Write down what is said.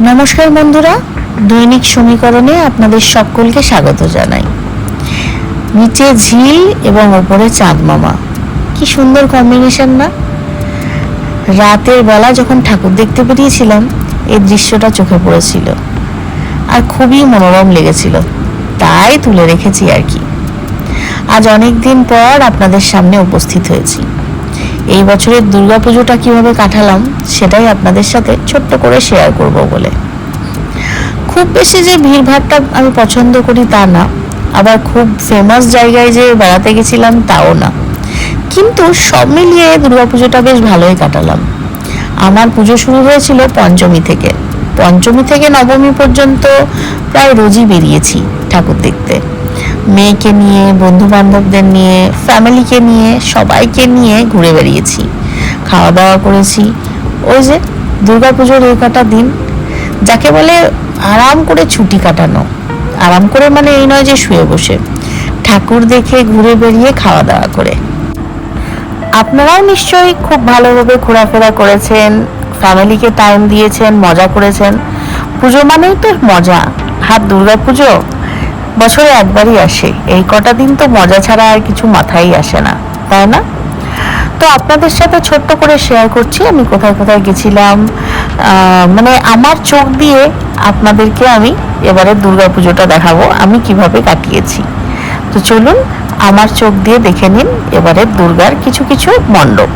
নমস্কার বন্ধুরা, দৈনিক সমীকরণে আপনাদের সকলকে স্বাগত জানাই। নিচে ঝিল এবং ওপরে চাঁদ মামা, কি সুন্দর কম্বিনেশন না? রাতের বেলা যখন ঠাকুর দেখতে বেরিয়েছিলাম এই দৃশ্যটা চোখে পড়েছিল আর খুবই মনোরম লেগেছিল, তাই তুলে রেখেছি আর কি। আজ অনেক দিন পর আপনাদের সামনে উপস্থিত হয়েছি। এই বছরের দুর্গাপুজোটা কিভাবে কাটালাম সেটাই আপনাদের সাথে ছোট্ট করে শেয়ার করব বলে। খুব বেশি যে ভিড়ভাড়টা আমি পছন্দ করি তা না, আবার খুব ফেমাস জায়গায় যে বেড়াতে গেছিলাম তাও না, কিন্তু সব মিলিয়ে দুর্গাপুজোটা বেশ ভালোই কাটালাম। আমার পুজো শুরু হয়েছিল পঞ্চমী থেকে নবমী পর্যন্ত প্রায় রোজই বেরিয়েছি ঠাকুর দেখতে। মেয়েকে নিয়ে, বন্ধু বান্ধবদের নিয়ে, ফ্যামিলিকে নিয়ে, সবাইকে নিয়ে ঘুরে বেরিয়েছি, খাওয়া দাওয়া করেছি। ওই যে দুর্গাপুজোর এই কটা দিন যাকে বলে আরাম করে ছুটি কাটানো। আরাম করে মানে এই নয় যে শুয়ে বসে, ঠাকুর দেখে ঘুরে বেরিয়ে খাওয়া দাওয়া করে। আপনারাও নিশ্চয়ই খুব ভালোভাবে ঘোরাফেরা করেছেন, ফ্যামিলিকে টাইম দিয়েছেন, মজা করেছেন। পুজো মানেই তো মজা, আর দুর্গাপুজো বছরে একবারই আসে, এই কটা দিন তো মজা ছাড়া আর কিছু মাথায় আসে না, তাই না? তো আপনাদের সাথে ছোট্ট করে শেয়ার করছি আমি কোথায় কোথায় গেছিলাম। মানে আমার চোখ দিয়ে আপনাদেরকে আমি এবারে দুর্গাপুজোটা দেখাবো আমি কিভাবে কাটিয়েছি। তো চলুন আমার চোখ দিয়ে দেখে নিন এবারে দুর্গার কিছু কিছু মণ্ডপ।